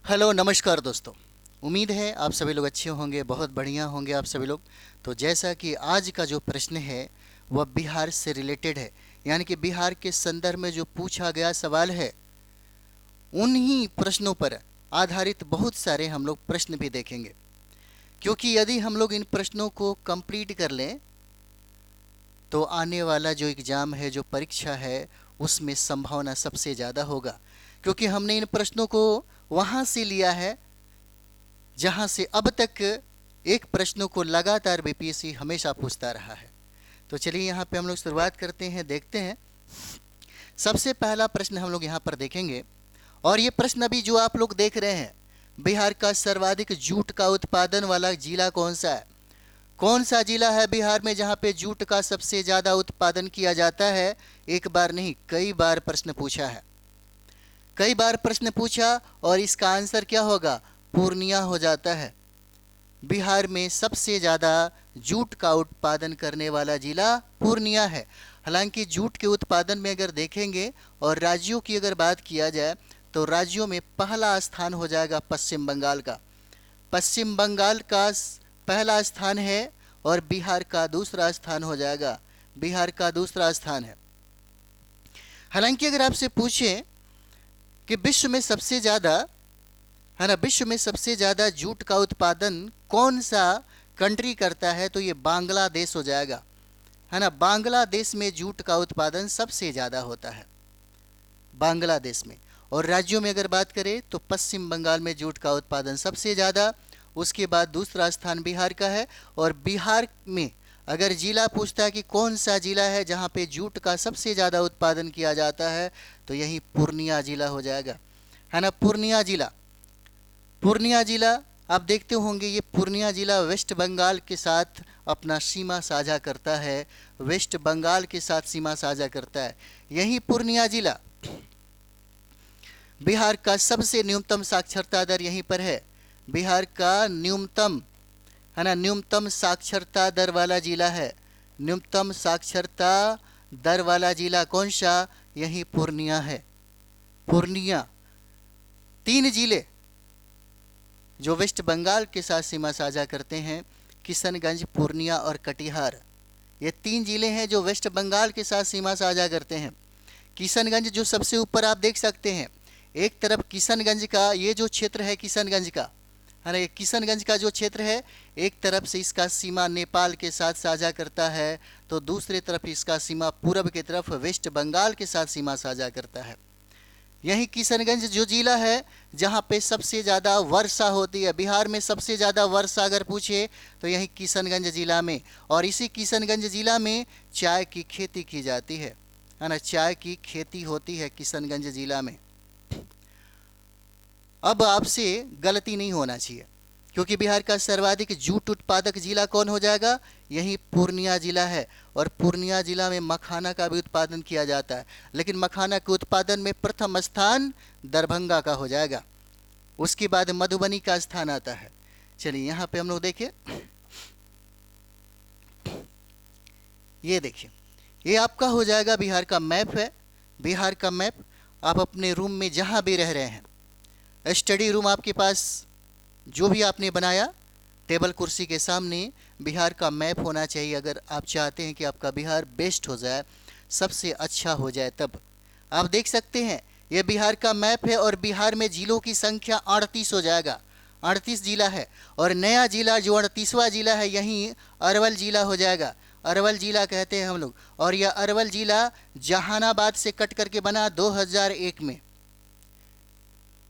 Hello नमस्कार दोस्तों। उम्मीद है आप सभी लोग अच्छे होंगे, बहुत बढ़िया होंगे आप सभी लोग। तो जैसा कि आज का जो प्रश्न है वह बिहार से रिलेटेड है, यानी कि बिहार के संदर्भ में जो पूछा गया सवाल है उन्हीं प्रश्नों पर आधारित बहुत सारे हम लोग प्रश्न भी देखेंगे। क्योंकि यदि हम लोग इन प्रश्नों को कंप्लीट कर लें तो आने वाला जो एग्ज़ाम है, जो परीक्षा है, उसमें संभावना सबसे ज़्यादा होगा। क्योंकि हमने इन प्रश्नों को वहाँ से लिया है जहां से अब तक एक प्रश्नों को लगातार बीपीएससी हमेशा पूछता रहा है। तो चलिए यहाँ पे हम लोग शुरुआत करते हैं, देखते हैं। सबसे पहला प्रश्न हम लोग यहाँ पर देखेंगे, और ये प्रश्न अभी जो आप लोग देख रहे हैं, बिहार का सर्वाधिक जूट का उत्पादन वाला जिला कौन सा है? कौन सा जिला है बिहार में जहाँ पे जूट का सबसे ज़्यादा उत्पादन किया जाता है? एक बार नहीं, कई बार प्रश्न पूछा है, कई बार प्रश्न पूछा, और इसका आंसर क्या होगा? पूर्णिया हो जाता है। बिहार में सबसे ज़्यादा जूट का उत्पादन करने वाला जिला पूर्णिया है। हालांकि जूट के उत्पादन में अगर देखेंगे और राज्यों की अगर बात किया जाए तो राज्यों में पहला स्थान हो जाएगा पश्चिम बंगाल का। पश्चिम बंगाल का पहला स्थान है और बिहार का दूसरा स्थान हो जाएगा, बिहार का दूसरा स्थान है। हालांकि अगर आपसे पूछें कि विश्व में सबसे ज़्यादा, है ना, विश्व में सबसे ज़्यादा जूट का उत्पादन कौन सा कंट्री करता है, तो ये बांग्लादेश हो जाएगा, है ना। बांग्लादेश में जूट का उत्पादन सबसे ज़्यादा होता है, बांग्लादेश में। और राज्यों में अगर बात करें तो पश्चिम बंगाल में जूट का उत्पादन सबसे ज़्यादा, उसके बाद दूसरा स्थान बिहार का है। और बिहार में अगर जिला पूछता है कि कौन सा जिला है जहाँ पे जूट का सबसे ज़्यादा उत्पादन किया जाता है, तो यही पूर्णिया जिला हो जाएगा, है ना। पूर्णिया जिला, पूर्णिया जिला आप देखते होंगे, ये पूर्णिया जिला वेस्ट बंगाल के साथ अपना सीमा साझा करता है, वेस्ट बंगाल के साथ सीमा साझा करता है। यही पूर्णिया जिला, बिहार का सबसे न्यूनतम साक्षरता दर यहीं पर है, बिहार का न्यूनतम, है ना, न्यूनतम साक्षरता दर वाला जिला है। न्यूनतम साक्षरता दर वाला जिला कौन सा? यही पूर्णिया है। पूर्णिया, तीन जिले जो वेस्ट बंगाल के साथ सीमा साझा करते हैं, किशनगंज, पूर्णिया और कटिहार, ये तीन जिले हैं जो वेस्ट बंगाल के साथ सीमा साझा करते हैं। किशनगंज जो सबसे ऊपर आप देख सकते हैं, एक तरफ किशनगंज का ये जो क्षेत्र है, किशनगंज का, है ना, ये किशनगंज का जो क्षेत्र है, एक तरफ से इसका सीमा नेपाल के साथ साझा करता है, तो दूसरी तरफ इसका सीमा पूर्व की तरफ वेस्ट बंगाल के साथ सीमा साझा करता है। यही किशनगंज जो जिला है जहाँ पे सबसे ज़्यादा वर्षा होती है, बिहार में सबसे ज़्यादा वर्षा अगर पूछे तो यही किशनगंज जिला में, और इसी किशनगंज जिला में चाय की खेती की जाती है ना, चाय की खेती होती है किशनगंज जिला में। अब आपसे गलती नहीं होना चाहिए, क्योंकि बिहार का सर्वाधिक जूट उत्पादक जिला कौन हो जाएगा? यही पूर्णिया जिला है। और पूर्णिया जिला में मखाना का भी उत्पादन किया जाता है, लेकिन मखाना के उत्पादन में प्रथम स्थान दरभंगा का हो जाएगा, उसके बाद मधुबनी का स्थान आता है। चलिए यहाँ पे हम लोग देखिए, ये देखिए, ये आपका हो जाएगा बिहार का मैप है, बिहार का मैप। आप अपने रूम में जहाँ भी रह रहे हैं, स्टडी रूम आपके पास जो भी आपने बनाया, टेबल कुर्सी के सामने बिहार का मैप होना चाहिए। अगर आप चाहते हैं कि आपका बिहार बेस्ट हो जाए, सबसे अच्छा हो जाए, तब आप देख सकते हैं ये बिहार का मैप है, और बिहार में जिलों की संख्या 38 हो जाएगा, 38 जिला है। और नया जिला जो 38वां जिला है, यहीं अरवल जिला हो जाएगा, अरवल जिला कहते हैं हम लोग। और यह अरवल जिला जहानाबाद से कट करके बना 2001 में।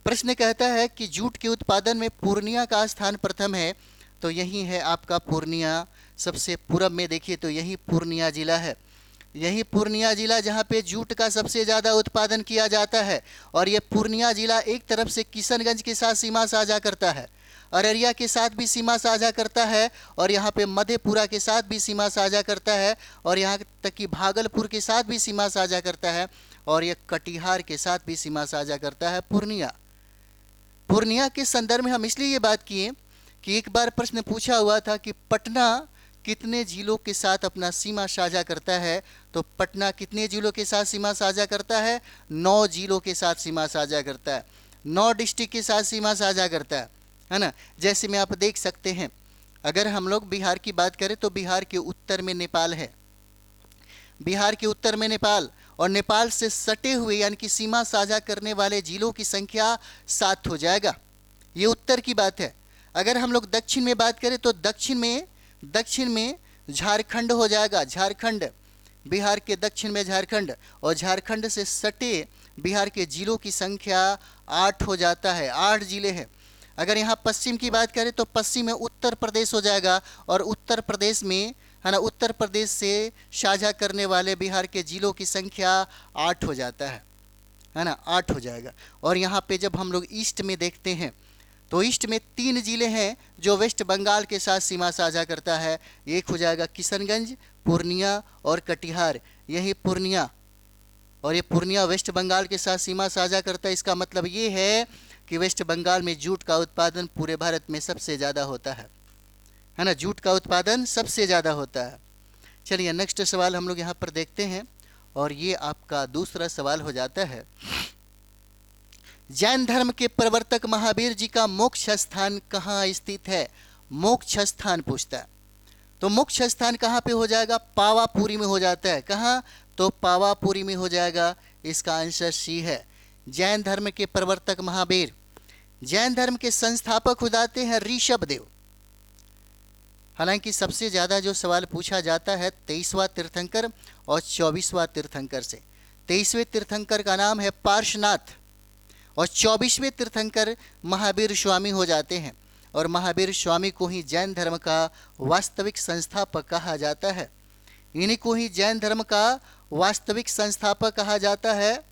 प्रश्न कहता है कि जूट के उत्पादन में पूर्णिया का स्थान प्रथम है, तो यही है आपका पूर्णिया। सबसे पूर्व में देखिए तो यही पूर्णिया जिला है, यही पूर्णिया जिला जहाँ पे जूट का सबसे ज़्यादा उत्पादन किया जाता है। और ये पूर्णिया जिला एक तरफ से किशनगंज के साथ सीमा साझा करता है, अररिया के साथ भी सीमा साझा करता है, और यहाँ पे मधेपुरा के साथ भी सीमा साझा करता है, और यहाँ तक कि भागलपुर के साथ भी सीमा साझा करता है, और ये कटिहार के साथ भी सीमा साझा करता है पूर्णिया। पूर्णिया के संदर्भ में हम इसलिए ये बात किए कि एक बार प्रश्न पूछा हुआ था कि पटना कितने जिलों के साथ अपना सीमा साझा करता है? तो पटना कितने जिलों के साथ सीमा साझा करता है? 9 जिलों के साथ सीमा साझा करता है, 9 डिस्ट्रिक्ट के साथ सीमा साझा करता है ना। जैसे में आप देख सकते हैं, अगर हम लोग बिहार की बात करें तो बिहार के उत्तर में नेपाल है, बिहार के उत्तर में नेपाल, और नेपाल से सटे हुए यानी कि सीमा साझा करने वाले जिलों की संख्या 7 हो जाएगा। ये उत्तर की बात है। अगर हम लोग दक्षिण में बात करें तो दक्षिण में झारखंड हो जाएगा, झारखंड, बिहार के दक्षिण में झारखंड, और झारखंड से सटे बिहार के जिलों की संख्या 8 हो जाता है, 8 जिले हैं। अगर यहाँ पश्चिम की बात करें तो पश्चिम में उत्तर प्रदेश हो जाएगा, और उत्तर प्रदेश में है ना, उत्तर प्रदेश से साझा करने वाले बिहार के जिलों की संख्या 8 हो जाता है ना, 8 हो जाएगा। और यहाँ पे जब हम लोग ईस्ट में देखते हैं तो ईस्ट में 3 जिले हैं जो वेस्ट बंगाल के साथ सीमा साझा करता है। एक हो जाएगा किशनगंज, पूर्णिया और कटिहार। यही पूर्णिया, और ये पूर्णिया वेस्ट बंगाल के साथ सीमा साझा करता है। इसका मतलब ये है कि वेस्ट बंगाल में जूट का उत्पादन पूरे भारत में सबसे ज़्यादा होता है ना, जूट का उत्पादन सबसे ज़्यादा होता है। चलिए नेक्स्ट सवाल हम लोग यहाँ पर देखते हैं, और ये आपका दूसरा सवाल हो जाता है, जैन धर्म के प्रवर्तक महावीर जी का मोक्ष स्थान कहाँ स्थित है? मोक्ष स्थान पूछता है, तो मोक्ष स्थान कहाँ पे हो जाएगा? पावापुरी में हो जाता है। कहाँ? तो पावापुरी में हो जाएगा। इसका आंसर सी है। जैन धर्म के प्रवर्तक महावीर, जैन धर्म के संस्थापक हो जाते हैं ऋषभ देव। हालांकि सबसे ज़्यादा जो सवाल पूछा जाता है 23वां तीर्थंकर और 24वां तीर्थंकर से। 23वें तीर्थंकर का नाम है पार्श्वनाथ, और 24वें तीर्थंकर महावीर स्वामी हो जाते हैं, और महावीर स्वामी को ही जैन धर्म का वास्तविक संस्थापक कहा जाता है। इन्हीं को ही जैन धर्म का वास्तविक संस्थापक कहा जाता है।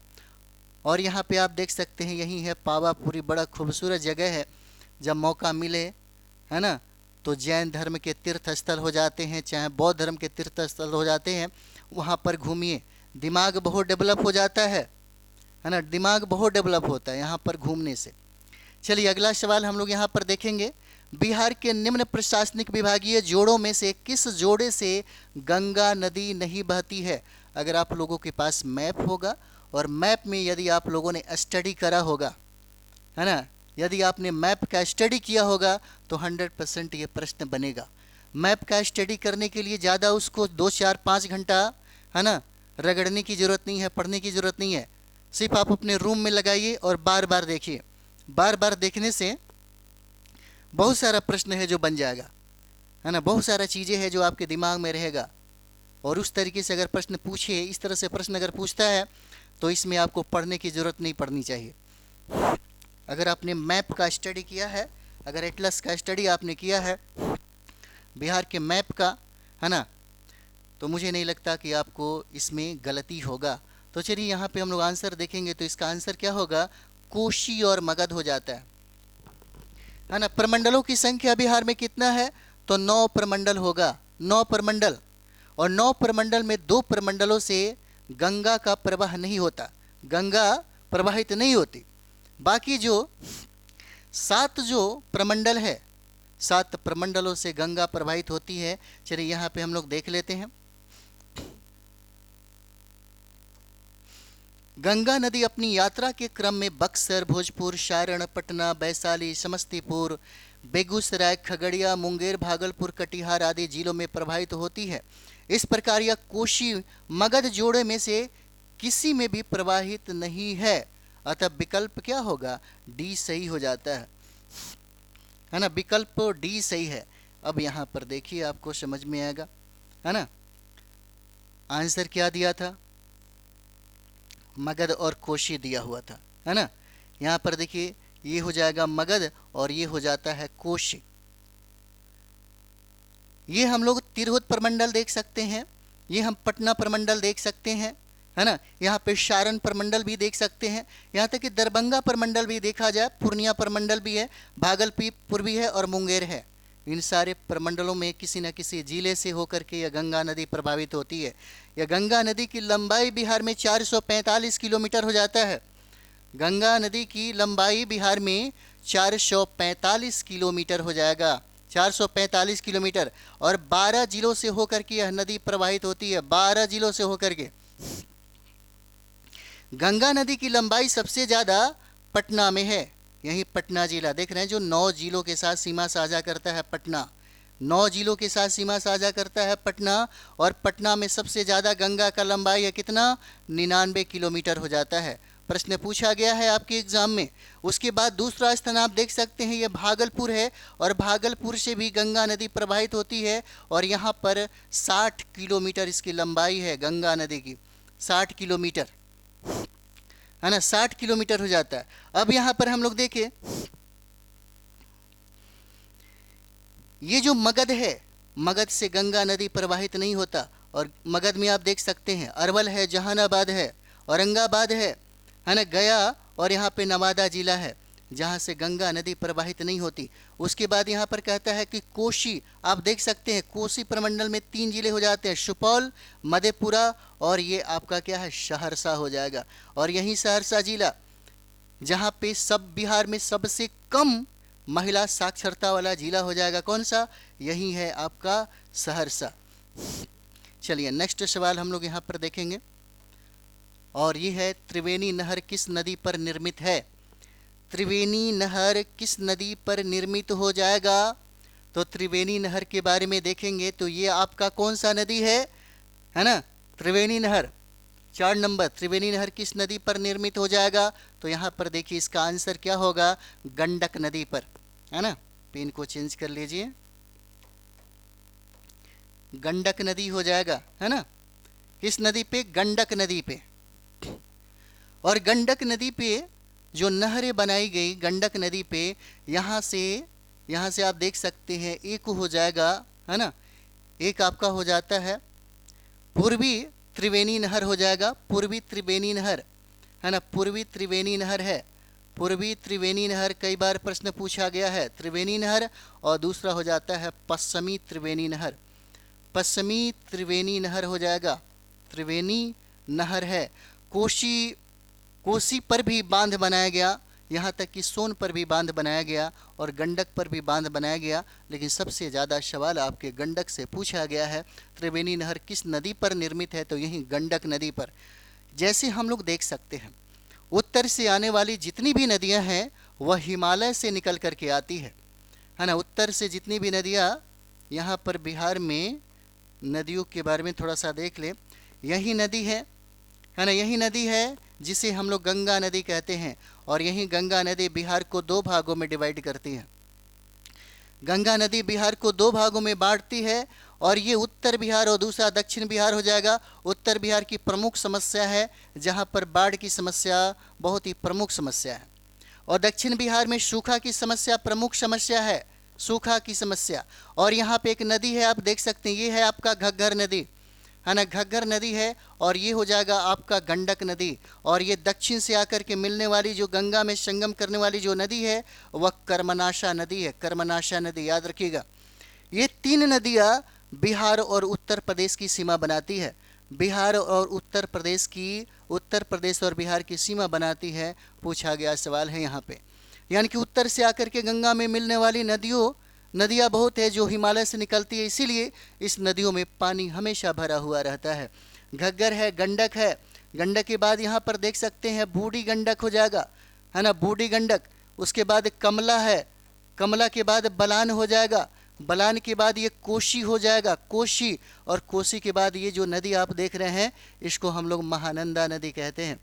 और यहाँ पे आप देख सकते हैं, यही है पावापुरी, बड़ा खूबसूरत जगह है। जब मौका मिले है ना, तो जैन धर्म के तीर्थ स्थल हो जाते हैं, चाहे बौद्ध धर्म के तीर्थ स्थल हो जाते हैं, वहाँ पर घूमिए, दिमाग बहुत डेवलप हो जाता है ना, दिमाग बहुत डेवलप होता है यहाँ पर घूमने से। चलिए अगला सवाल हम लोग यहाँ पर देखेंगे, बिहार के निम्न प्रशासनिक विभागीय जोड़ों में से किस जोड़े से गंगा नदी नहीं बहती है? अगर आप लोगों के पास मैप होगा, और मैप में यदि आप लोगों ने स्टडी करा होगा है ना, यदि आपने मैप का स्टडी किया होगा तो 100% ये प्रश्न बनेगा। मैप का स्टडी करने के लिए ज़्यादा उसको 2, 4, 5 घंटा है ना रगड़ने की ज़रूरत नहीं है, पढ़ने की ज़रूरत नहीं है। सिर्फ आप अपने रूम में लगाइए और बार बार देखिए। बार बार देखने से बहुत सारा प्रश्न है जो बन जाएगा है ना, बहुत सारा चीज़ें हैं जो आपके दिमाग में रहेगा। और उस तरीके से अगर प्रश्न पूछे, इस तरह से प्रश्न अगर पूछता है तो इसमें आपको पढ़ने की ज़रूरत नहीं पड़नी चाहिए। अगर आपने मैप का स्टडी किया है, अगर एटलस का स्टडी आपने किया है बिहार के मैप का है ना, तो मुझे नहीं लगता कि आपको इसमें गलती होगा। तो चलिए यहाँ पे हम लोग आंसर देखेंगे, तो इसका आंसर क्या होगा? कोशी और मगध हो जाता है ना। प्रमंडलों की संख्या बिहार में कितना है? तो 9 प्रमंडल होगा, 9 प्रमंडल। और 9 प्रमंडल में 2 प्रमंडलों से गंगा का प्रवाह नहीं होता, गंगा प्रवाहित नहीं होती। बाकी जो 7 जो प्रमंडल है, 7 प्रमंडलों से गंगा प्रवाहित होती है। चलिए यहाँ पे हम लोग देख लेते हैं। गंगा नदी अपनी यात्रा के क्रम में बक्सर, भोजपुर, सारण, पटना, वैशाली, समस्तीपुर, बेगूसराय, खगड़िया, मुंगेर, भागलपुर, कटिहार आदि जिलों में प्रवाहित होती है। इस प्रकार यह कोशी मगध जोड़े में से किसी में भी प्रवाहित नहीं है। अतः विकल्प क्या होगा? डी सही हो जाता है ना, विकल्प डी सही है। अब यहाँ पर देखिए, आपको समझ में आएगा है ना। आंसर क्या दिया था? मगध और कोशी दिया हुआ था है ना। यहाँ पर देखिए, ये हो जाएगा मगध और ये हो जाता है कोशी। ये हम लोग तिरहुत प्रमंडल देख सकते हैं, ये हम पटना प्रमंडल देख सकते हैं है ना। यहाँ पे सारण प्रमंडल भी देख सकते हैं, यहाँ तक कि दरभंगा प्रमंडल भी देखा जाए, पूर्णिया प्रमंडल भी है, भागलपुर भी है और मुंगेर है। इन सारे प्रमंडलों में किसी न किसी जिले से होकर के यह गंगा नदी प्रभावित होती है। यह गंगा नदी की लंबाई बिहार में 445 किलोमीटर हो जाता है। गंगा नदी की लंबाई बिहार में 445 किलोमीटर हो जाएगा, 445 किलोमीटर, और 12 जिलों से होकर के यह नदी प्रवाहित होती है, 12 जिलों से होकर के। गंगा नदी की लंबाई सबसे ज़्यादा पटना में है, यही पटना जिला देख रहे हैं जो 9 जिलों के साथ सीमा साझा करता है पटना, 9 जिलों के साथ सीमा साझा करता है पटना, और पटना में सबसे ज़्यादा गंगा का लंबाई है कितना, 99 किलोमीटर हो जाता है। प्रश्न पूछा गया है आपके एग्जाम में। उसके बाद दूसरा स्थान आप देख सकते हैं, यह भागलपुर है, और भागलपुर से भी गंगा नदी प्रवाहित होती है, और यहाँ पर 60 किलोमीटर इसकी लंबाई है गंगा नदी की, 60 किलोमीटर है ना, 60 किलोमीटर हो जाता है। अब यहाँ पर हम लोग देखें, ये जो मगध है, मगध से गंगा नदी प्रवाहित नहीं होता, और मगध में आप देख सकते हैं अरवल है, जहानाबाद है, औरंगाबाद है ना, गया, और यहाँ पे नवादा जिला है जहाँ से गंगा नदी प्रवाहित नहीं होती। उसके बाद यहाँ पर कहता है कि कोशी, आप देख सकते हैं कोसी प्रमंडल में 3 जिले हो जाते हैं, सुपौल, मधेपुरा, और ये आपका क्या है, सहरसा हो जाएगा। और यही सहरसा जिला जहाँ पे सब बिहार में सबसे कम महिला साक्षरता वाला जिला हो जाएगा, कौन सा, यही है आपका सहरसा। चलिए नेक्स्ट सवाल हम लोग यहाँ पर देखेंगे, और ये है त्रिवेणी नहर किस नदी पर निर्मित है। त्रिवेणी नहर किस नदी पर निर्मित हो जाएगा, तो त्रिवेणी नहर के बारे में देखेंगे तो ये आपका कौन सा नदी है ना, त्रिवेणी नहर। 4 नंबर, त्रिवेणी नहर किस नदी पर निर्मित हो जाएगा, तो यहाँ पर देखिए इसका आंसर क्या होगा, गंडक नदी पर, है ना। पेन को चेंज कर लीजिए, गंडक नदी हो जाएगा, है ना। किस नदी पे, गंडक नदी पे। और गंडक नदी पे जो नहरें बनाई गई गंडक नदी पे, यहाँ से आप देख सकते हैं एक हो जाएगा, है ना, एक आपका हो जाता है पूर्वी त्रिवेणी नहर हो जाएगा, पूर्वी त्रिवेणी नहर, है ना, पूर्वी त्रिवेणी नहर है, पूर्वी त्रिवेणी नहर कई बार प्रश्न पूछा गया है, त्रिवेणी नहर। और दूसरा हो जाता है पश्चिमी त्रिवेणी नहर, पश्चिमी त्रिवेणी नहर हो जाएगा, त्रिवेणी नहर है। कोसी पर भी बांध बनाया गया, यहाँ तक कि सोन पर भी बांध बनाया गया, और गंडक पर भी बांध बनाया गया, लेकिन सबसे ज़्यादा सवाल आपके गंडक से पूछा गया है। त्रिवेणी नहर किस नदी पर निर्मित है, तो यही गंडक नदी पर। जैसे हम लोग देख सकते हैं उत्तर से आने वाली जितनी भी नदियाँ हैं वह हिमालय से निकल करके आती है ना। उत्तर से जितनी भी नदियाँ, यहाँ पर बिहार में नदियों के बारे में थोड़ा सा देख लें, यही नदी है ना, यही नदी है जिसे हम लोग गंगा नदी कहते हैं। और यही गंगा नदी बिहार को 2 भागों में डिवाइड करती है, गंगा नदी बिहार को 2 भागों में बांटती है, और ये उत्तर बिहार और दूसरा दक्षिण बिहार हो जाएगा। उत्तर बिहार की प्रमुख समस्या है जहाँ पर बाढ़ की समस्या बहुत ही प्रमुख समस्या है, और दक्षिण बिहार में सूखा की समस्या प्रमुख समस्या है, सूखा की समस्या। और यहाँ पे एक नदी है आप देख सकते हैं, ये है आपका घग्गर नदी, है ना, घग्गर नदी है, और ये हो जाएगा आपका गंडक नदी। और ये दक्षिण से आकर के मिलने वाली जो गंगा में संगम करने वाली जो नदी है वह कर्मनाशा नदी है, कर्मनाशा नदी, याद रखिएगा। ये 3 नदियाँ बिहार और उत्तर प्रदेश की सीमा बनाती है, बिहार और उत्तर प्रदेश की, उत्तर प्रदेश और बिहार की सीमा बनाती है, पूछा गया सवाल है यहाँ पे। यानी कि उत्तर से आकर के गंगा में मिलने वाली नदियाँ बहुत है जो हिमालय से निकलती है, इसीलिए इस नदियों में पानी हमेशा भरा हुआ रहता है। घग्गर है, गंडक है, गंडक के बाद यहाँ पर देख सकते हैं बूढ़ी गंडक हो जाएगा, है ना, बूढ़ी गंडक। उसके बाद कमला है, कमला के बाद बलान हो जाएगा, बलान के बाद ये कोशी हो जाएगा, कोशी। और कोशी के बाद ये जो नदी आप देख रहे हैं इसको हम लोग महानंदा नदी कहते हैं,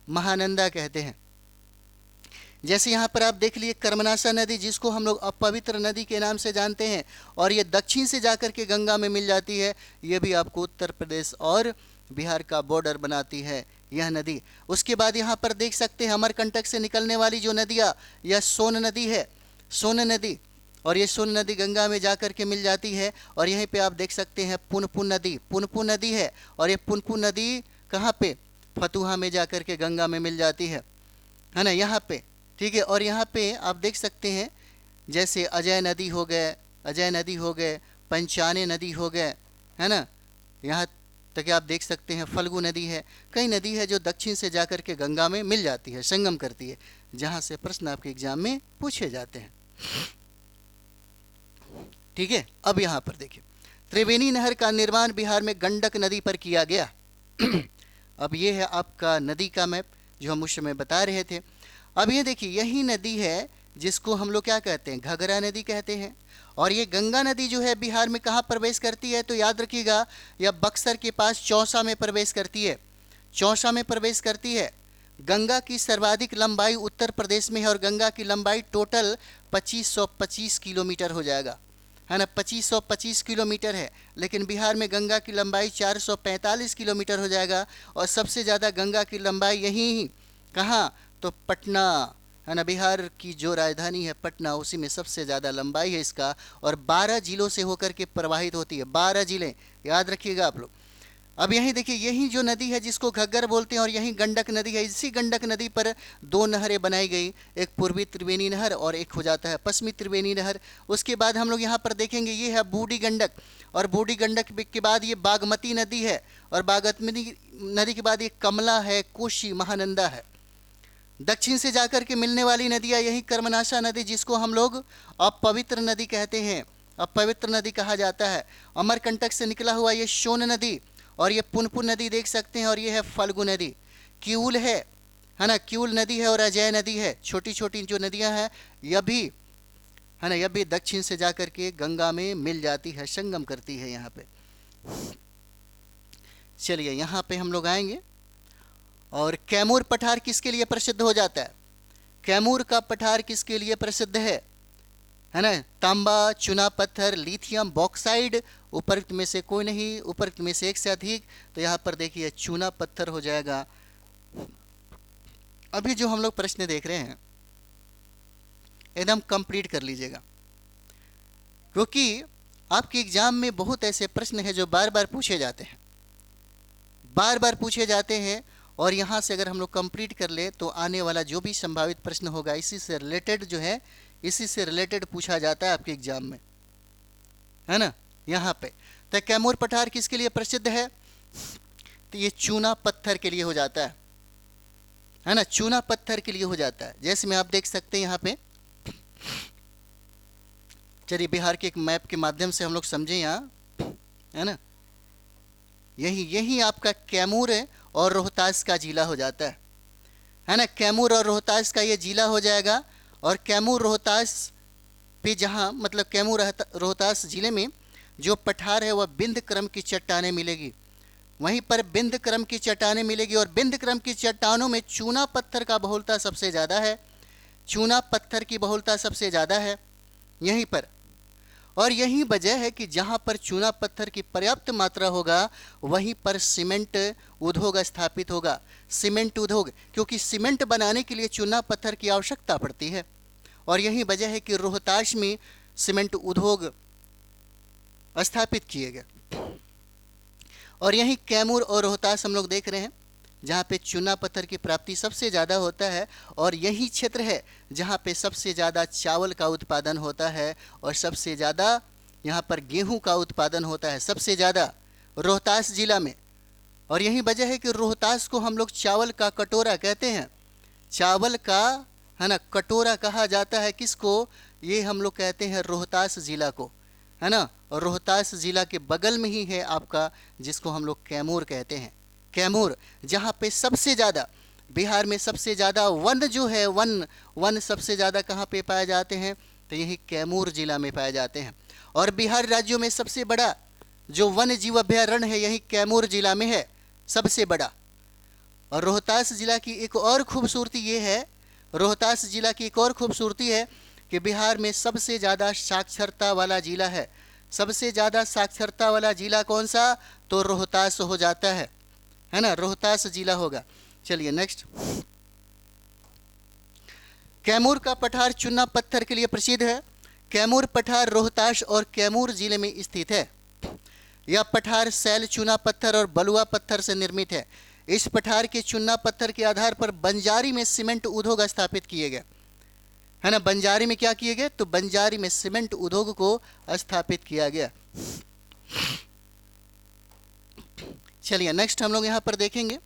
महानंदा कहते हैं। जैसे यहाँ पर आप देख लिए कर्मनाशा नदी, जिसको हम लोग अपवित्र नदी के नाम से जानते हैं, और ये दक्षिण से जाकर के गंगा में मिल जाती है, ये भी आपको उत्तर प्रदेश और बिहार का बॉर्डर बनाती है यह नदी। उसके बाद यहाँ पर देख सकते हैं अमरकंटक से निकलने वाली जो नदियाँ, यह सोन नदी है, सोन नदी, और ये सोन नदी गंगा में जाकर के मिल जाती है। और यहीं पे आप देख सकते हैं पुनपुन नदी, पुनपुन नदी है, और ये पुनपुन नदी कहाँ पे, फतुहा में जाकर के गंगा में मिल जाती है ना, यहाँ पे, ठीक है। और यहाँ पे आप देख सकते हैं जैसे अजय नदी हो गए, अजय नदी हो गए, पंचाने नदी हो गए, है ना, यहाँ तक आप देख सकते हैं फल्गु नदी है। कई नदी है जो दक्षिण से जाकर के गंगा में मिल जाती है, संगम करती है, जहाँ से प्रश्न आपके एग्जाम में पूछे जाते हैं। ठीक है। अब यहाँ पर देखिए, त्रिवेणी नहर का निर्माण बिहार में गंडक नदी पर किया गया। अब ये है आपका नदी का मैप जो हम उस समय बता रहे थे। अब ये देखिए, यही नदी है जिसको हम लोग क्या कहते हैं, घाघरा नदी कहते हैं। और ये गंगा नदी जो है बिहार में कहाँ प्रवेश करती है, तो याद रखिएगा, यह बक्सर के पास चौसा में प्रवेश करती है। चौसा में प्रवेश करती है। गंगा की सर्वाधिक लंबाई उत्तर प्रदेश में है और गंगा की लंबाई टोटल 2525 किलोमीटर हो जाएगा, है ना। 2525 किलोमीटर है, लेकिन बिहार में गंगा की लंबाई 445 किलोमीटर हो जाएगा। और सबसे ज़्यादा गंगा की लंबाई यहीं कहाँ, तो पटना, है ना। बिहार की जो राजधानी है पटना, उसी में सबसे ज़्यादा लंबाई है इसका। और 12 जिलों से होकर के प्रवाहित होती है, 12 जिले, याद रखिएगा आप लोग। अब यहीं देखिए, यही जो नदी है जिसको घग्गर बोलते हैं और यही गंडक नदी है। इसी गंडक नदी पर दो नहरें बनाई गई, एक पूर्वी त्रिवेणी नहर और एक हो जाता है पश्चिमी त्रिवेणी नहर। उसके बाद हम लोग यहाँ पर देखेंगे, ये है बूढ़ी गंडक, और बूढ़ी गंडक के बाद ये बागमती नदी है, और बागमती नदी के बाद ये कमला है, कोशी, महानंदा है। दक्षिण से जाकर के मिलने वाली नदियाँ यही कर्मनाशा नदी, जिसको हम लोग अपवित्र नदी कहते हैं, अपवित्र नदी कहा जाता है। अमरकंटक से निकला हुआ ये सोन नदी, और ये पुनपुन नदी देख सकते हैं, और ये है फल्गु नदी। क्यूल है ना, क्यूल नदी है, और अजय नदी है। छोटी छोटी जो नदियां हैं यह भी, है ना, यह भी दक्षिण से जाकर के गंगा में मिल जाती है, संगम करती है यहाँ पे। चलिए यहाँ पे हम लोग आएंगे, और कैमूर पठार किसके लिए प्रसिद्ध हो जाता है, कैमूर का पठार किसके लिए प्रसिद्ध है ना। तांबा, चूना पत्थर, लिथियम, बॉक्साइड, उपरोक्त में से कोई नहीं, उपरोक्त में से एक से अधिक। तो यहाँ पर देखिए चूना पत्थर हो जाएगा। अभी जो हम लोग प्रश्न देख रहे हैं एकदम कंप्लीट कर लीजिएगा, क्योंकि आपके एग्जाम में बहुत ऐसे प्रश्न हैं जो बार बार पूछे जाते हैं, बार बार पूछे जाते हैं। और यहाँ से अगर हम लोग कंप्लीट कर ले तो आने वाला जो भी संभावित प्रश्न होगा इसी से रिलेटेड जो है, इसी से रिलेटेड पूछा जाता है आपके एग्जाम में, है ना। यहाँ पे तो कैमूर पठार किसके लिए प्रसिद्ध है, तो ये चूना पत्थर के लिए हो जाता है ना, चूना पत्थर के लिए हो जाता है। जैसे में आप देख सकते हैं यहाँ पे, चलिए बिहार के एक मैप के माध्यम से हम लोग समझें यहाँ, है ना। यही आपका कैमूर है और रोहतास का जिला हो जाता है ना। कैमूर और रोहतास का ये जिला हो जाएगा। और कैमूर रोहतास पे जहाँ, मतलब कैमूर रोहतास जिले में जो पठार है वह बिंद क्रम की चट्टानें मिलेगी, वहीं पर बिंद क्रम की चट्टानें मिलेगी। और बिंद क्रम की चट्टानों में चूना पत्थर का बहुलता सबसे ज़्यादा है, चूना पत्थर की बहुलता सबसे ज़्यादा है यहीं पर। और यही वजह है कि जहाँ पर चूना पत्थर की पर्याप्त मात्रा होगा वहीं पर सीमेंट उद्योग स्थापित होगा, सीमेंट उद्योग, क्योंकि सीमेंट बनाने के लिए चूना पत्थर की आवश्यकता पड़ती है। और यही वजह है कि रोहतास में सीमेंट उद्योग स्थापित किए गए। और यही कैमूर और रोहतास हम लोग देख रहे हैं जहाँ पे चूना पत्थर की प्राप्ति सबसे ज़्यादा होता है। और यही क्षेत्र है जहाँ पे सबसे ज़्यादा चावल का उत्पादन होता है, और सबसे ज़्यादा यहाँ पर गेहूं का उत्पादन होता है, सबसे ज़्यादा रोहतास जिला में। और यही वजह है कि रोहतास को हम लोग चावल का कटोरा कहते हैं, चावल का, है ना, कटोरा कहा जाता है किसको, ये हम लोग कहते हैं रोहतास ज़िला को, है ना। और रोहतास ज़िला के बगल में ही है आपका जिसको हम लोग कैमूर कहते हैं, कैमूर, जहाँ पे सबसे ज़्यादा, बिहार में सबसे ज़्यादा वन जो है, वन सबसे ज़्यादा कहाँ पे पाए जाते हैं, तो यही कैमूर जिला में पाए जाते हैं। और बिहार राज्यों में सबसे बड़ा जो वन्य जीव अभयारण्य है यही कैमूर जिला में है, सबसे बड़ा। और रोहतास जिला की एक और खूबसूरती ये है, रोहतास जिला की एक और खूबसूरती है कि बिहार में सबसे ज़्यादा साक्षरता वाला जिला है। सबसे ज़्यादा साक्षरता वाला जिला कौन सा, तो रोहतास हो जाता है ना, रोहतास जिला होगा। चलिए नेक्स्ट, कैमूर का पठार चूना पत्थर के लिए प्रसिद्ध है। कैमूर पठार रोहतास और कैमूर जिले में स्थित है। यह पठार शैल, चूना पत्थर और बलुआ पत्थर से निर्मित है। इस पठार के चूना पत्थर के आधार पर बंजारी में सीमेंट उद्योग स्थापित किए गए, है ना। बंजारी में क्या किए गए, तो बंजारी में सीमेंट उद्योग को स्थापित किया गया। चलिए नेक्स्ट हम लोग यहाँ पर देखेंगे,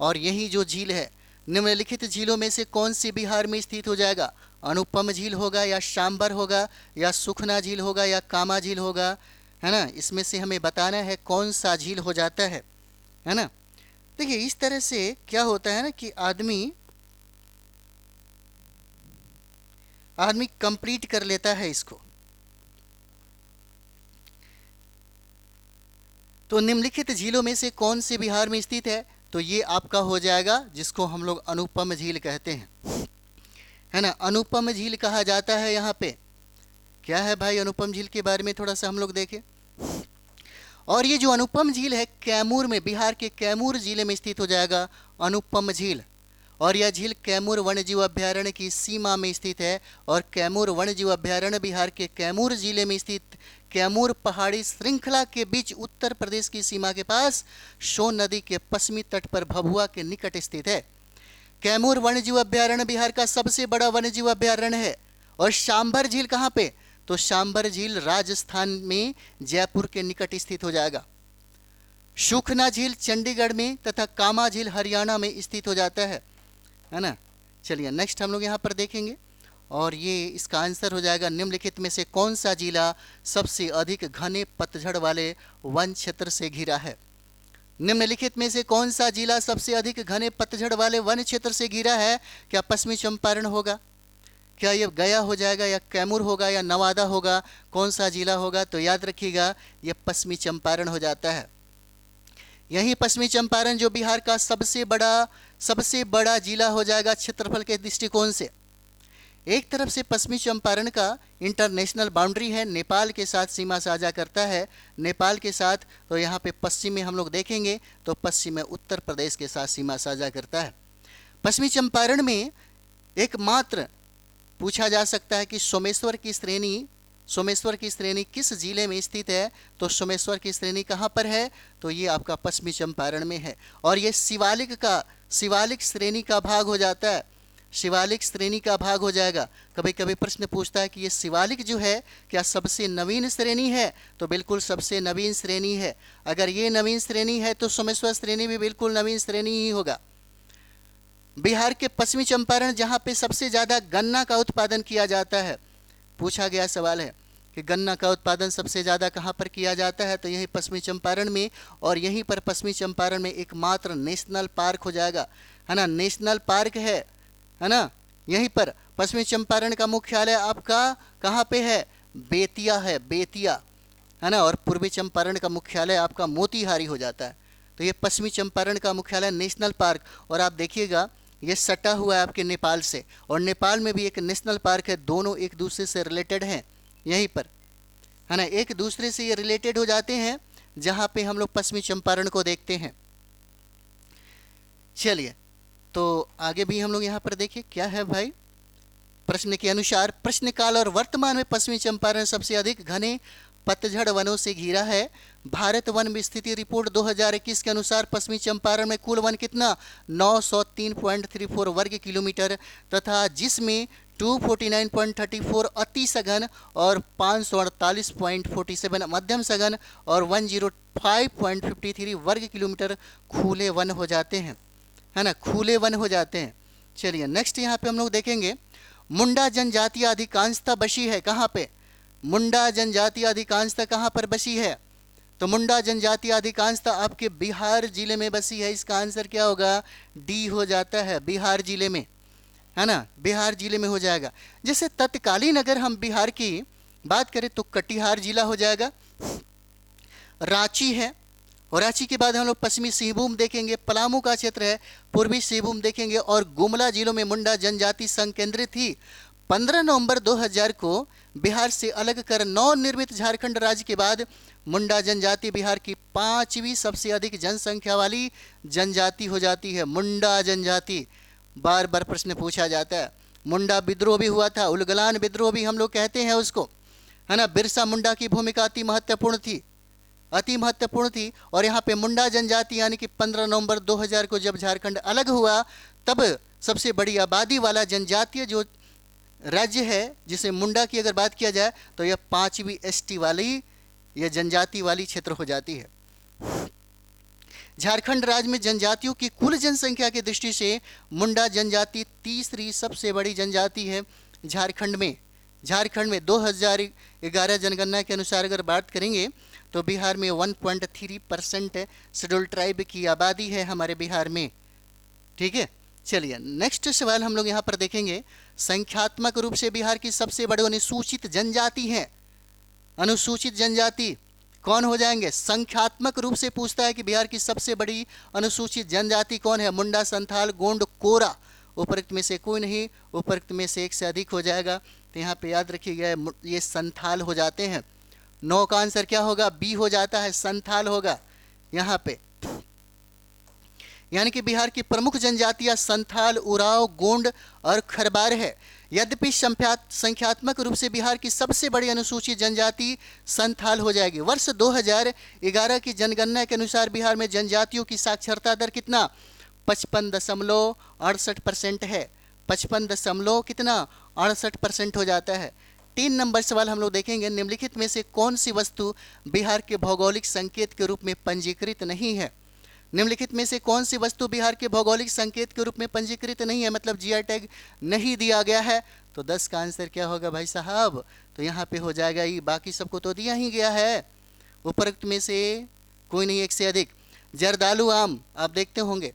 और यही जो झील है निम्नलिखित झीलों में से कौन सी बिहार में स्थित हो जाएगा? अनुपम झील होगा या सांबर होगा या सुखना झील होगा या कामा झील होगा, है ना? इसमें से हमें बताना है कौन सा झील हो जाता है ना? देखिए इस तरह से क्या होता है ना कि आदमी कंप्लीट कर लेता है इसको। तो निम्नलिखित झीलों में से कौन से बिहार में स्थित है? तो ये आपका हो जाएगा जिसको हम लोग अनुपम झील कहते हैं, है ना? अनुपम झील कहा जाता है। यहाँ पे क्या है भाई, अनुपम झील के बारे में थोड़ा सा हम लोग देखें। और ये जो अनुपम झील है कैमूर में, बिहार के कैमूर जिले में स्थित हो जाएगा अनुपम झील। और यह झील कैमूर वन्यजीव अभ्यारण्य की सीमा में स्थित है। और कैमूर वन्यजीव अभ्यारण्य बिहार के कैमूर जिले में स्थित कैमूर पहाड़ी श्रृंखला के बीच उत्तर प्रदेश की सीमा के पास सोन नदी के पश्चिमी तट पर भभुआ के निकट स्थित है। कैमूर वन्यजीव अभ्यारण्य बिहार का सबसे बड़ा वन्यजीव अभ्यारण्य है। और सांभर झील कहाँ पे? तो सांभर झील राजस्थान में जयपुर के निकट स्थित हो जाएगा। सुखना झील चंडीगढ़ में तथा कामा झील हरियाणा में स्थित हो जाता है ना? चलिए नेक्स्ट हम लोग यहाँ पर देखेंगे और ये इसका आंसर हो जाएगा निम्नलिखित में से कौन सा जिला सबसे अधिक घने पतझड़ वाले वन क्षेत्र से घिरा है? निम्नलिखित में से कौन सा जिला सबसे अधिक घने पतझड़ वाले वन क्षेत्र से घिरा है? क्या पश्चिमी चंपारण होगा, क्या ये गया हो जाएगा, या कैमूर होगा, या नवादा होगा? कौन सा जिला होगा? तो याद रखिएगा ये पश्चिमी चंपारण हो जाता है। यही पश्चिमी चंपारण जो बिहार का सबसे बड़ा जिला हो जाएगा क्षेत्रफल के दृष्टिकोण से। एक तरफ से पश्चिमी चंपारण का इंटरनेशनल बाउंड्री है, नेपाल के साथ सीमा साझा करता है, नेपाल के साथ। तो यहाँ पे पश्चिम में हम लोग देखेंगे तो पश्चिम में उत्तर प्रदेश के साथ सीमा साझा करता है। पश्चिमी चंपारण में एकमात्र पूछा जा सकता है कि सोमेश्वर की श्रेणी किस जिले में स्थित है? तो सोमेश्वर की श्रेणी कहाँ पर है? तो ये आपका पश्चिमी चंपारण में है। और ये शिवालिक श्रेणी का भाग हो जाता है, शिवालिक श्रेणी का भाग हो जाएगा। कभी कभी प्रश्न पूछता है कि ये शिवालिक जो है क्या सबसे नवीन श्रेणी है? तो बिल्कुल सबसे नवीन श्रेणी है। अगर ये नवीन श्रेणी है तो सोमेश्वर श्रेणी भी बिल्कुल नवीन श्रेणी ही होगा। बिहार के पश्चिमी चंपारण जहाँ पे सबसे ज़्यादा गन्ना का उत्पादन किया जाता है, पूछा गया सवाल है कि गन्ना का उत्पादन सबसे ज़्यादा कहाँ पर किया जाता है? तो यही पश्चिमी चंपारण में। और यहीं पर पश्चिमी चंपारण में एकमात्र नेशनल पार्क हो जाएगा, है ना? नेशनल पार्क है ना? यहीं पर पश्चिमी चंपारण का मुख्यालय आपका कहाँ पे है? बेतिया है, बेतिया, है ना? और पूर्वी चंपारण का मुख्यालय आपका मोतिहारी हो जाता है। तो ये पश्चिमी चंपारण का मुख्यालय नेशनल पार्क। और आप देखिएगा ये सटा हुआ है आपके नेपाल से, और नेपाल में भी एक नेशनल पार्क है। दोनों एक दूसरे से रिलेटेड हैं यहीं पर, है ना? एक दूसरे से ये रिलेटेड हो जाते हैं जहाँ पे हम लोग पश्चिमी चंपारण को देखते हैं। चलिए तो आगे भी हम लोग यहाँ पर देखिए क्या है भाई। प्रश्न के अनुसार प्रश्नकाल और वर्तमान में पश्चिमी चंपारण सबसे अधिक घने पतझड़ वनों से घिरा है। भारत वन विस्तृति रिपोर्ट 2021 के अनुसार पश्चिमी चंपारण में कुल वन कितना? 903.34 वर्ग किलोमीटर, तथा जिसमें 249.34 अति सघन और 548.47 मध्यम सघन और 105.53 वर्ग किलोमीटर खुले वन हो जाते हैं, है ना? खुले वन हो जाते हैं। चलिए नेक्स्ट यहाँ पे हम लोग देखेंगे मुंडा जनजाति अधिकांशतः बसी है कहाँ पे? मुंडा जनजाति अधिकांशतः कहाँ पर बसी है? तो मुंडा जनजाति अधिकांशतः आपके बिहार जिले में बसी है। इसका आंसर क्या होगा? डी हो जाता है, बिहार जिले में, है ना? बिहार जिले में हो जाएगा। जैसे तत्कालीन अगर हम बिहार की बात करें तो कटिहार जिला हो जाएगा, रांची है, और रांची के बाद हम लोग पश्चिमी सिंहभूम देखेंगे, पलामू का क्षेत्र है, पूर्वी सिंहभूम देखेंगे, और गुमला जिलों में मुंडा जनजाति संकेंद्रित थी। 15 नवंबर 2000 को बिहार से अलग कर नवनिर्मित झारखंड राज्य के बाद मुंडा जनजाति बिहार की 5वीं सबसे अधिक जनसंख्या वाली जनजाति हो जाती है। मुंडा जनजाति बार बार प्रश्न पूछा जाता है। मुंडा विद्रोह भी हुआ था, उलगलान विद्रोह भी हम लोग कहते हैं उसको, है ना? बिरसा मुंडा की भूमिका अति महत्वपूर्ण थी। और यहाँ पे मुंडा जनजाति यानी कि 15 नवंबर 2000 को जब झारखंड अलग हुआ तब सबसे बड़ी आबादी वाला जनजातीय जो राज्य है जिसे मुंडा की अगर बात किया जाए तो यह 5वीं ST वाली, यह जनजाति वाली क्षेत्र हो जाती है। झारखंड राज्य में जनजातियों की कुल जनसंख्या की दृष्टि से मुंडा जनजाति तीसरी सबसे बड़ी जनजाति है झारखंड में। झारखंड में 2011 जनगणना के अनुसार अगर बात करेंगे तो बिहार में 1.3% शेड्यूल ट्राइब की आबादी है हमारे बिहार में। ठीक है, चलिए नेक्स्ट सवाल हम लोग यहाँ पर देखेंगे। संख्यात्मक रूप से बिहार की सबसे बड़ी अनुसूचित जनजाति है। अनुसूचित जनजाति कौन हो जाएंगे? संख्यात्मक रूप से पूछता है कि बिहार की सबसे बड़ी अनुसूचित जनजाति कौन है? मुंडा, संथाल, गोंड, कोरा। उपरोक्त में से कोई नहीं, उपरोक्त में से एक से अधिक हो जाएगा। तो यहाँ पे याद रखिएगा ये संथाल हो जाते हैं। 9 का आंसर क्या होगा? बी हो जाता है, संथाल होगा यहाँ पे। यानी कि बिहार की प्रमुख जनजातियां संथाल, उराव, गोंड और खरबार है। यद्यपि संख्यात्मक रूप से बिहार की सबसे बड़ी अनुसूचित जनजाति संथाल हो जाएगी। वर्ष 2011 की जनगणना के अनुसार बिहार में जनजातियों की साक्षरता दर कितना? 55.68% है। 55 कितना 68% हो जाता है। 3 नंबर सवाल हम लोग देखेंगे। निम्नलिखित में से कौन सी वस्तु बिहार के भौगोलिक संकेत के रूप में पंजीकृत नहीं है? निम्नलिखित में से कौन सी वस्तु बिहार के भौगोलिक संकेत के रूप में पंजीकृत नहीं है, मतलब जीआई टैग नहीं दिया गया है? तो 10 का आंसर क्या होगा भाई साहब? तो यहाँ पे हो जाएगा ये, बाकी सबको तो दिया ही गया है। उपरोक्त में से कोई नहीं, एक से अधिक। जर्दालू आम आप देखते होंगे,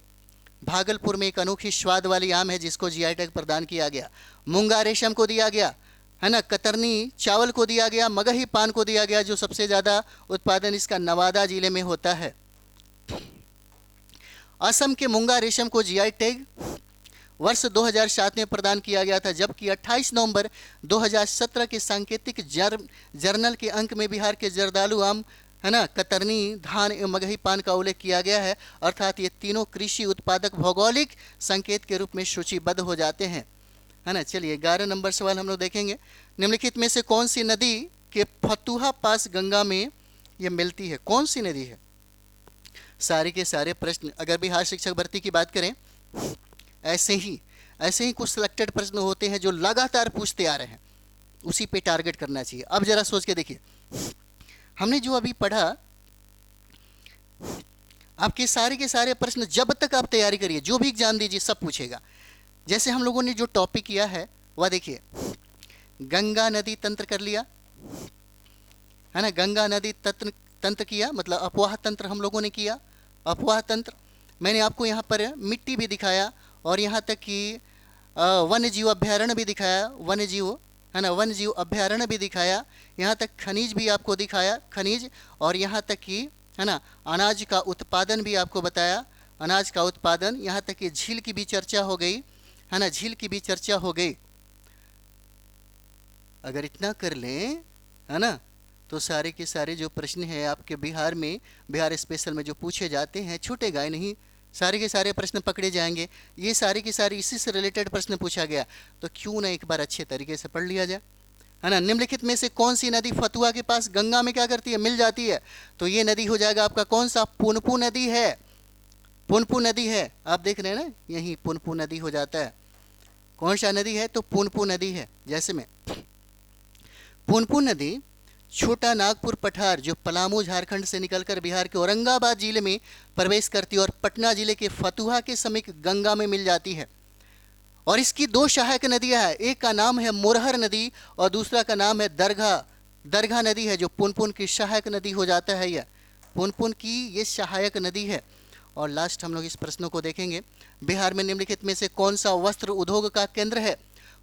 भागलपुर में एक अनोखी स्वाद वाली आम है जिसको जीआई टैग प्रदान किया गया। मूंगा रेशम को दिया गया है ना, कतरनी चावल को दिया गया, मगही पान को दिया गया, जो सबसे ज़्यादा उत्पादन इसका नवादा जिले में होता है। असम के मूंगा रेशम को जीआई टैग वर्ष 2007 में प्रदान किया गया था, जबकि 28 नवंबर 2017 के सांकेतिक जर्नल के अंक में बिहार के जर्दालू आम है ना, कतरनी, धान एवं मगही पान का उल्लेख किया गया है। अर्थात ये तीनों कृषि उत्पादक भौगोलिक संकेत के रूप में सूचीबद्ध हो जाते हैं, है ना। चलिए 11 नंबर सवाल हम लोग देखेंगे। निम्नलिखित में से कौन सी नदी के फतुहा पास गंगा में ये मिलती है? कौन सी नदी है? सारे के सारे प्रश्न अगर बिहार शिक्षक भर्ती की बात करें, ऐसे ही कुछ सिलेक्टेड प्रश्न होते हैं जो लगातार पूछते आ रहे हैं, उसी पे टारगेट करना चाहिए। अब जरा सोच के देखिए, हमने जो अभी पढ़ा, आपके सारे के सारे प्रश्न जब तक आप तैयारी करिए, जो भी एग्जाम दीजिए, सब पूछेगा। जैसे हम लोगों ने जो टॉपिक किया है वह देखिए, गंगा नदी तंत्र कर लिया है ना, गंगा नदी तंत्र किया, मतलब अपवाह तंत्र हम लोगों ने किया। अपवाह तंत्र मैंने आपको यहाँ पर मिट्टी भी दिखाया, और यहाँ तक कि वन्य जीव अभ्यारण्य भी दिखाया, वन्य जीव है ना, वन्य जीव अभ्यारण्य भी दिखाया। यहाँ तक खनिज भी आपको दिखाया, खनिज, और यहाँ तक कि है ना अनाज का उत्पादन भी आपको बताया, अनाज का उत्पादन। यहाँ तक कि झील की भी चर्चा हो गई है ना, झील की भी चर्चा हो गई। अगर इतना कर लें है ना, तो सारे के सारे जो प्रश्न हैं आपके बिहार में, बिहार स्पेशल में जो पूछे जाते हैं, छूटेगा ही नहीं, सारे के सारे प्रश्न पकड़े जाएंगे। ये सारे के सारे इसी से रिलेटेड प्रश्न पूछा गया, तो क्यों ना एक बार अच्छे तरीके से पढ़ लिया जाए, है ना। निम्नलिखित में से कौन सी नदी फतुहा के पास गंगा में क्या करती है? मिल जाती है। तो ये नदी हो जाएगा आपका कौन सा? पुनपुन नदी है, पुनपुन नदी है। आप देख रहे हैं ना, यही पुनपुन नदी हो जाता है। कौन सा नदी है? तो पुनपुन नदी है। जैसे में पुनपुन नदी छोटा नागपुर पठार, जो पलामू झारखंड से निकलकर बिहार के औरंगाबाद जिले में प्रवेश करती है और पटना जिले के फतुहा के समीप गंगा में मिल जाती है। और इसकी 2 सहायक नदियां हैं, एक का नाम है मोरहर नदी और दूसरा का नाम है दरघा नदी है, जो पुनपुन की सहायक नदी हो जाता है। यह पुनपुन की ये सहायक नदी है। और लास्ट हम लोग इस प्रश्नों को देखेंगे, बिहार में निम्नलिखित में से कौन सा वस्त्र उद्योग का केंद्र है?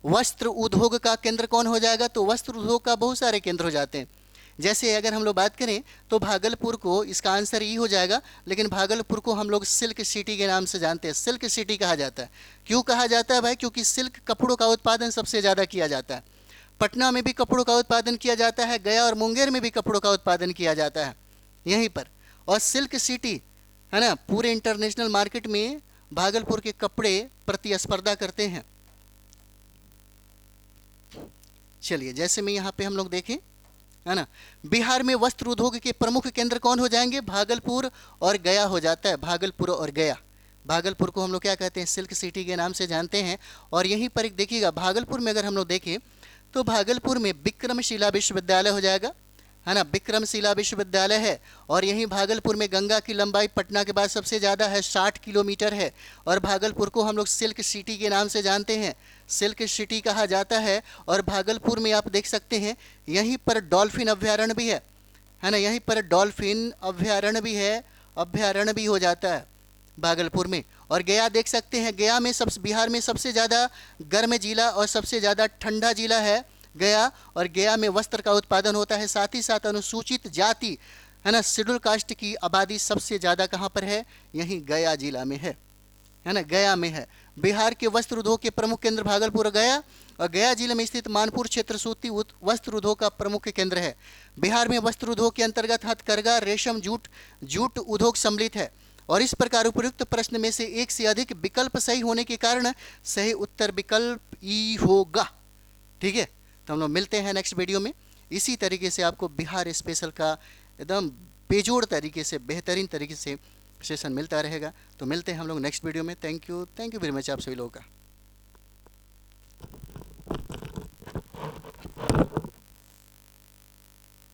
वस्त्र उद्योग का केंद्र कौन हो जाएगा? तो वस्त्र उद्योग का बहुत सारे केंद्र हो जाते हैं। जैसे अगर हम लोग बात करें तो भागलपुर को, इसका आंसर ई हो जाएगा, लेकिन भागलपुर को हम लोग सिल्क सिटी के नाम से जानते हैं। सिल्क सिटी कहा जाता है। क्यों कहा जाता है भाई? क्योंकि सिल्क कपड़ों का उत्पादन सबसे ज़्यादा किया जाता है। पटना में भी कपड़ों का उत्पादन किया जाता है, गया और मुंगेर में भी कपड़ों का उत्पादन किया जाता है यहीं पर। और सिल्क सिटी है ना, पूरे इंटरनेशनल मार्केट में भागलपुर के कपड़े प्रतिस्पर्धा करते हैं। चलिए जैसे में यहाँ पे हम लोग देखें है ना, बिहार में वस्त्र उद्योग के प्रमुख केंद्र कौन हो जाएंगे? भागलपुर और गया हो जाता है। भागलपुर और गया, भागलपुर को हम लोग क्या कहते हैं? सिल्क सिटी के नाम से जानते हैं। और यहीं पर एक देखिएगा, भागलपुर में अगर हम लोग देखें तो भागलपुर में विक्रमशिला विश्वविद्यालय हो जाएगा, है ना, विक्रमशिला विश्वविद्यालय है। और यहीं भागलपुर में गंगा की लंबाई पटना के बाद सबसे ज़्यादा है, 60 किलोमीटर है। और भागलपुर को हम लोग सिल्क सिटी के नाम से जानते हैं, सिल्क सिटी कहा जाता है। और भागलपुर में आप देख सकते हैं यहीं पर डॉल्फिन अभ्यारण्य भी है ना, यहीं पर डॉल्फिन अभ्यारण्य भी हो जाता है भागलपुर में। और गया देख सकते हैं, गया में बिहार में सबसे ज़्यादा गर्म जिला और सबसे ज़्यादा ठंडा जिला है गया। और गया में वस्त्र का उत्पादन होता है। साथ ही साथ अनुसूचित जाति, है ना, शेड्यूल कास्ट की आबादी सबसे ज़्यादा कहाँ पर है, यहीं गया जिला में है ना, गया में है। बिहार के वस्त्र उद्योग के प्रमुख केंद्र भागलपुर और गया। और गया जिले में स्थित मानपुर क्षेत्र सूती वस्त्र उद्योग का प्रमुख केंद्र है। बिहार में वस्त्र उद्योग के अंतर्गत हथकरघा, रेशम, जूट उद्योग सम्मिलित है। और इस प्रकार उपयुक्त प्रश्न में से एक से अधिक विकल्प सही होने के कारण सही उत्तर विकल्प ई होगा। ठीक है, तो हम लोग मिलते हैं नेक्स्ट वीडियो में। इसी तरीके से आपको बिहार स्पेशल का एकदम बेजोड़ तरीके से, बेहतरीन तरीके से सेशन मिलता रहेगा। तो मिलते हैं हम लोग नेक्स्ट वीडियो में। थैंक यू वेरी मच आप सभी लोगों का।